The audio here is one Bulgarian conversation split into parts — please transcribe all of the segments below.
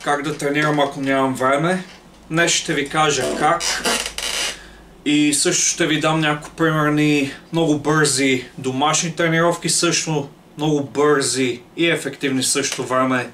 как да тренирам, ако нямам време. Днес ще ви кажа как и също ще ви дам някои примерни много бързи домашни тренировки, също много бързи и ефективни също време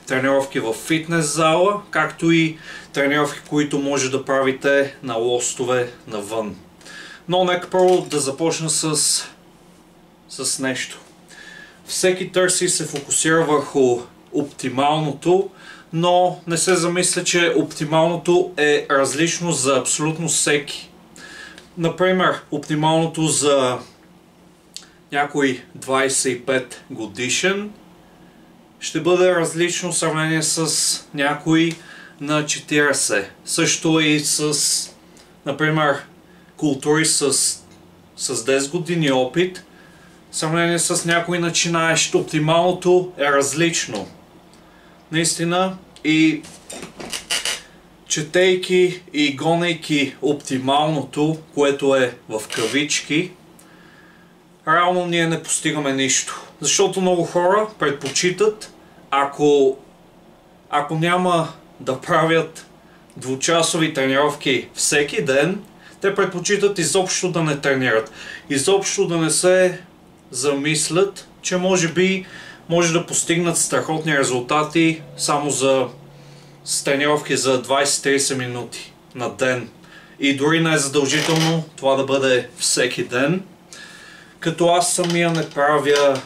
тренировки в фитнес зала, както и тренировки, които може да правите на лостове навън. Но нека първо да започна с нещо. Всеки търси и се фокусира върху оптималното, но не се замисля, че оптималното е различно за абсолютно всеки. Например, оптималното за някой 25 годишен ще бъде различно в сравнение с някой на 40. Също и с, например, културист с 10 години опит, в сравнение с някой начинаещ. Оптималното е различно. Наистина, и четейки и гонейки оптималното, което е в кавички, реално ние не постигаме нищо. Защото много хора предпочитат, ако няма да правят двучасови тренировки всеки ден, те предпочитат изобщо да не тренират. Изобщо да не се замислят, че може да постигнат страхотни резултати само с тренировки за 20-30 минути на ден. И дори не е задължително това да бъде всеки ден. Като аз самия не правя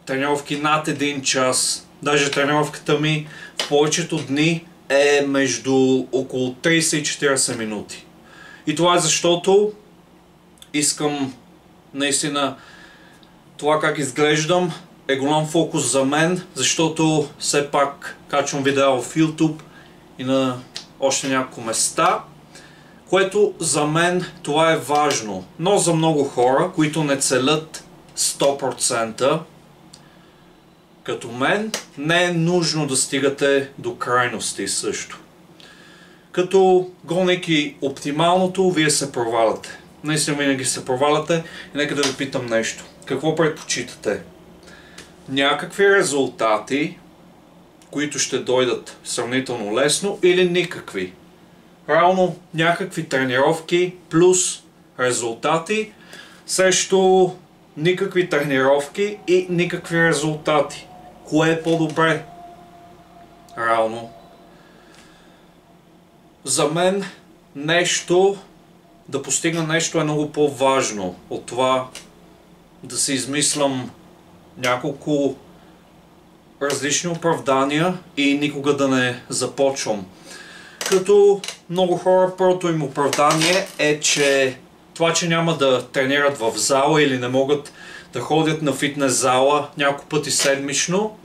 тренировки над 1 час. Даже тренировката ми в повечето дни е между около 30 и 40 минути. И това е защото искам наистина това как изглеждам е голям фокус за мен, защото все пак качвам видео в YouTube и на още няколко места, което за мен това е важно. Но за много хора, които не целят 100%, като мен, не е нужно да стигате до крайности също. Като гонейки оптималното, вие се проваляте. Наистина винаги се проваляте и нека да ви питам нещо. Какво предпочитате? Някакви резултати, които ще дойдат сравнително лесно, или никакви? Реално някакви тренировки плюс резултати срещу никакви тренировки и никакви резултати. Кое е по-добре? Реално. За мен да постигна нещо е много по-важно от това да си измислям няколко различни оправдания и никога да не започвам. Като много хора, първото им оправдание е, че това, че няма да тренират в зала или не могат да ходят на фитнес зала няколко пъти седмично,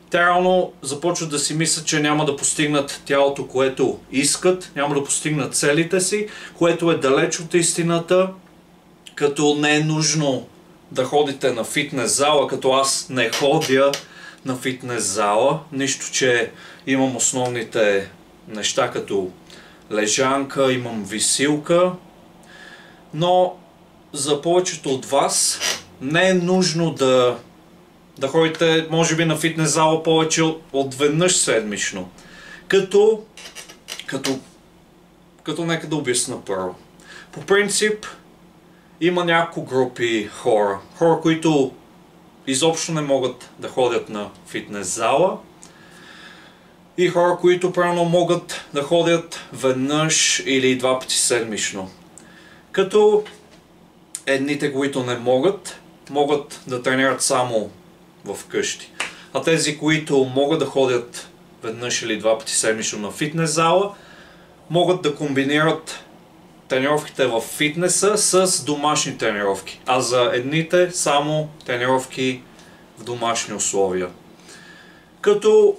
те реално започват да си мислят, че няма да постигнат тялото, което искат, няма да постигнат целите си, което е далеч от истината, като не е нужно да ходите на фитнес зала, като аз не ходя на фитнес зала, нищо, че имам основните неща като лежанка, имам висилка, но за повечето от вас не е нужно да ходите, може би, на фитнес зала повече от веднъж седмично. Като нека да обясня първо. По принцип, има няколко групи хора. Хора, които изобщо не могат да ходят на фитнес зала. И хора, които правилно могат да ходят веднъж или 2 пъти седмично. Като едните, които не могат да тренират само в къщи. А тези, които могат да ходят веднъж или 2 пъти седмично на фитнес зала, могат да комбинират тренировките в фитнеса с домашни тренировки. А за едните само тренировки в домашни условия. Като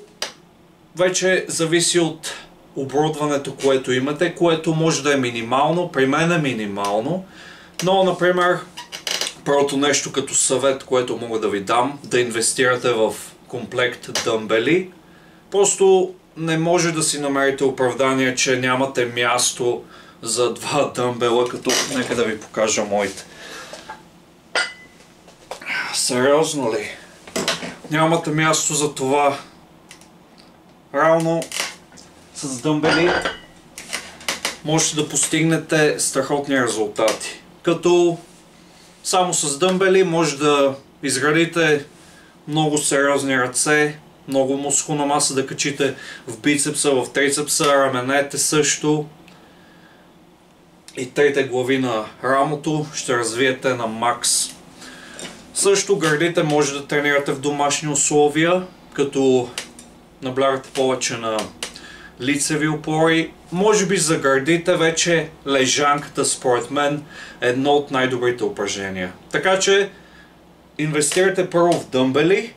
вече зависи от оборудването, което имате, което може да е минимално, при мен е минимално, но, например, първото нещо като съвет, което мога да ви дам, да инвестирате в комплект дъмбели. Просто не може да си намерите оправдание, че нямате място за 2 дъмбела, като нека да ви покажа моите. Сериозно ли? Нямате място за това. Реално с дъмбели можете да постигнете страхотни резултати. Като само с дъмбели може да изградите много сериозни ръце, много мускулна маса да качите в бицепса, в трицепса, раменете също. И трите глави на рамото ще развиете на макс. Също гърдите може да тренирате в домашни условия, като наблягате повече на лицеви опори. Може би за гърдите вече лежанката според мен е едно от най-добрите упражнения. Така че инвестирате първо в дъмбели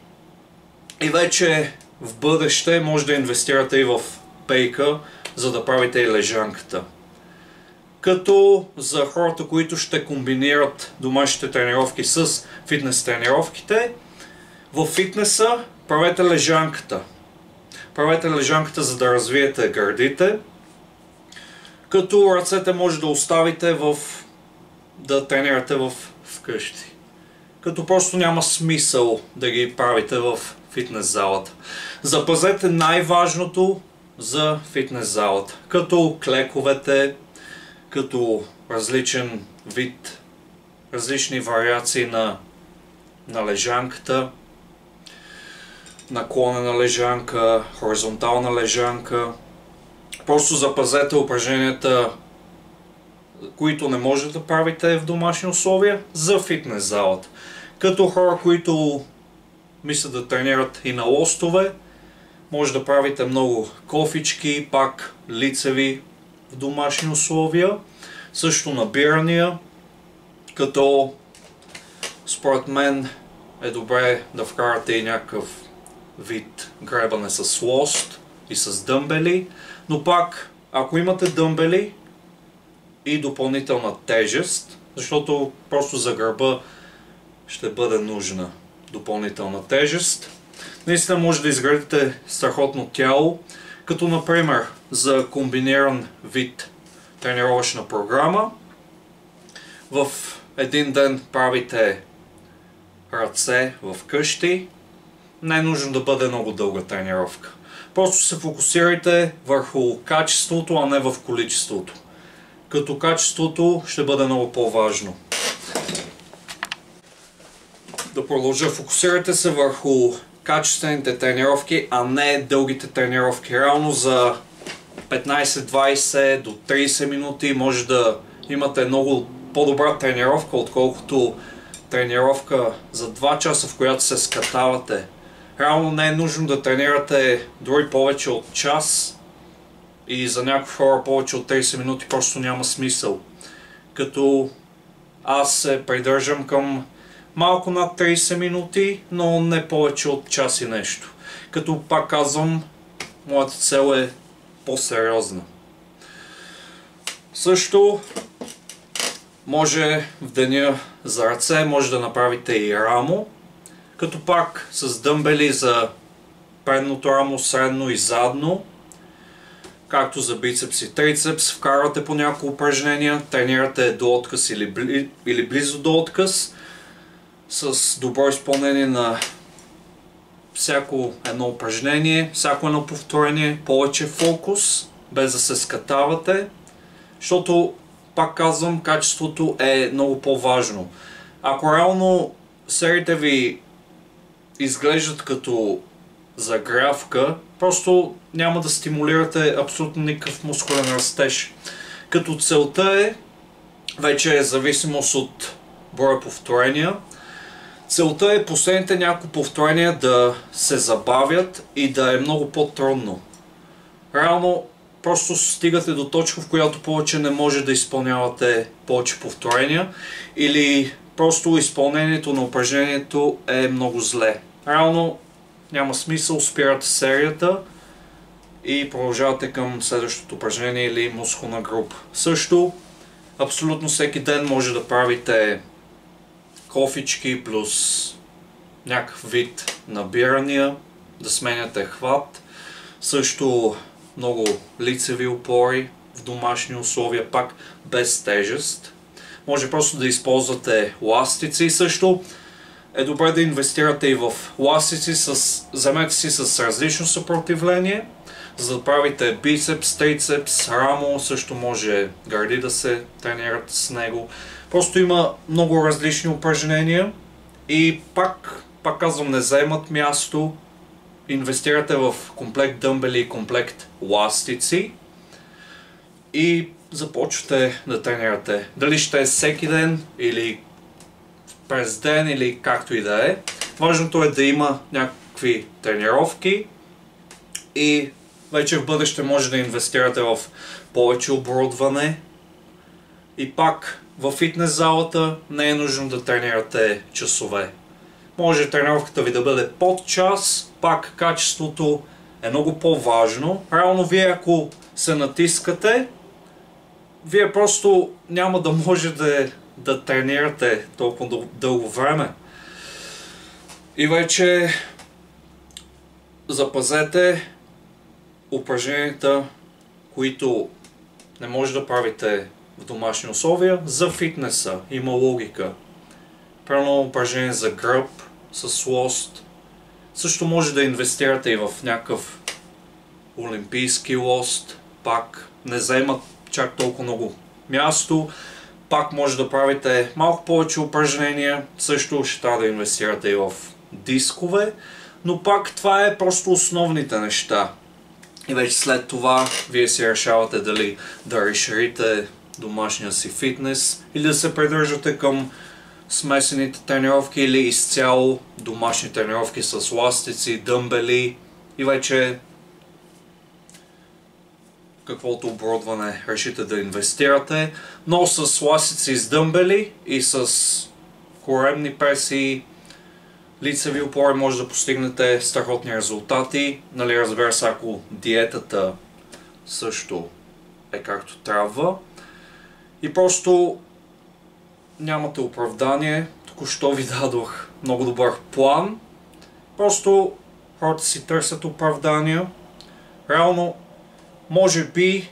и вече в бъдеще може да инвестирате и в пейка, за да правите и лежанката. Като за хората, които ще комбинират домашните тренировки с фитнес тренировките, в фитнеса правете лежанката. Правете лежанката, за да развиете гърдите, като ръцете може да оставите да тренирате вкъщи. Като просто няма смисъл да ги правите в фитнес залата. Запазете най-важното за фитнес залата, като клековете, като различен вид, различни вариации на лежанката, наклонена лежанка, хоризонтална лежанка. Просто запазете упражненията, които не можете да правите в домашни условия, за фитнес залата. Като хора, които мислят да тренират и на лостове, може да правите много кофички, пак лицеви в домашни условия. Също набирания, като според мен е добре да вкарате и някакъв вид гребане с лост и с дъмбели, но пак, ако имате дъмбели и допълнителна тежест, защото просто за гърба ще бъде нужна допълнителна тежест, наистина може да изградите страхотно тяло, като например за комбиниран вид тренировъчна програма. В един ден правите ръце в къщи. Не е нужно да бъде много дълга тренировка. Просто се фокусирайте върху качеството, а не в количеството. Като качеството ще бъде много по-важно. Да продължа. Фокусирайте се върху качествените тренировки, а не дългите тренировки. Реално за 15-20 до 30 минути може да имате много по-добра тренировка, отколкото тренировка за 2 часа, в която се скатавате. Реално не е нужно да тренирате дори повече от час и за някои хора повече от 30 минути просто няма смисъл. Като аз се придържам към малко над 30 минути, но не повече от час и нещо. Като пак казвам, моята цел е по-сериозна. Също може в деня за ръце може да направите и рамо, като пак с дъмбели за предното рамо, средно и задно, както за бицепс и трицепс, вкарвате по няколко упражнения, тренирате до отказ или близо до отказ, с добро изпълнение на всяко едно упражнение, всяко едно повторение, повече фокус, без да се скатавате, защото, пак казвам, качеството е много по-важно. Ако реално сериите ви изглеждат като загрявка, просто няма да стимулирате абсолютно никакъв мускулен растеж. Като целта е, вече е зависимост от броя повторения, целта е последните няколко повторения да се забавят и да е много по-трудно. Реално просто стигате до точка, в която повече не може да изпълнявате повече повторения или просто изпълнението на упражнението е много зле. Реално няма смисъл, спирате серията и продължавате към следващото упражнение или мускулна група. Също, абсолютно всеки ден може да правите кофички плюс някакъв вид набирания, да сменяте хват. Също много лицеви опори в домашни условия, пак без тежест. Може просто да използвате ластици и също е добре да инвестирате и в ластици, вземете си с различно съпротивление, за да правите бицепс, трицепс, рамо, също може гърди да се тренират с него. Просто има много различни упражнения и пак казвам, не заемат място. Инвестирате в комплект дъмбели и комплект ластици и започвате да тренирате. Дали ще е всеки ден или през ден или както и да е. Важното е да има някакви тренировки и вече в бъдеще може да инвестирате в повече оборудване. И пак във фитнес залата не е нужно да тренирате часове. Може тренировката ви да бъде под час, пак качеството е много по-важно. Реално вие ако се натискате, вие просто няма да можете да тренирате толкова дълго време. И вече запазете упражненията, които не може да правите в домашни условия, за фитнеса. Има логика. Примерно упражнение за гръб с лост. Също може да инвестирате и в някакъв олимпийски лост. Пак не заемат чак толкова много място. Пак може да правите малко повече упражнения. Също ще трябва да инвестирате и в дискове. Но пак това е просто основните неща. И вече след това вие си решавате дали да разширите домашния си фитнес или да се придържате към смесените тренировки или изцяло домашни тренировки с ластици, дъмбели и вече каквото оборудване решите да инвестирате, но с ластици с дъмбели и с коремни преси, лицеви опори може да постигнете страхотни резултати. Нали, разбира се, ако диетата също е както трябва. И просто нямате оправдание. Току-що ви дадох много добър план. Просто хората си търсят оправдания. Реално, може би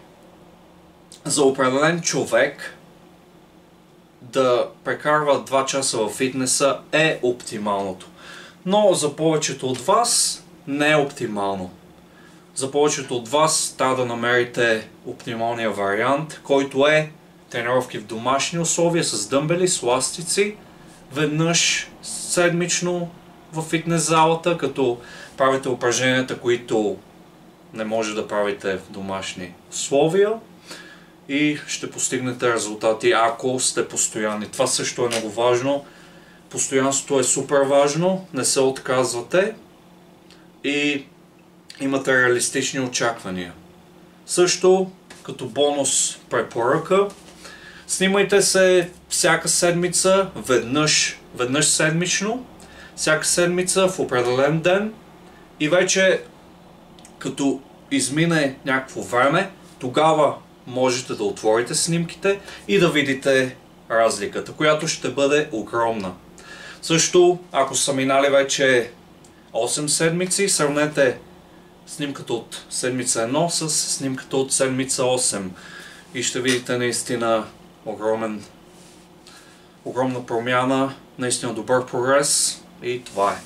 за определен човек да прекарва 2 часа във фитнеса е оптималното. Но за повечето от вас не е оптимално. За повечето от вас трябва да намерите оптималния вариант, който е тренировки в домашни условия с дъмбели, с ластици, веднъж седмично в фитнес залата, като правите упражненията, които не може да правите в домашни условия и ще постигнете резултати, ако сте постоянни. Това също е много важно. Постоянството е супер важно, не се отказвате и имате реалистични очаквания. Също, като бонус препоръка, снимайте се всяка седмица, веднъж седмично, всяка седмица в определен ден и вече като измине някакво време, тогава можете да отворите снимките и да видите разликата, която ще бъде огромна. Също, ако са минали вече 8 седмици, сравнете снимката от седмица 1 с снимката от седмица 8 и ще видите наистина огромна промяна, наистина добър прогрес и това е.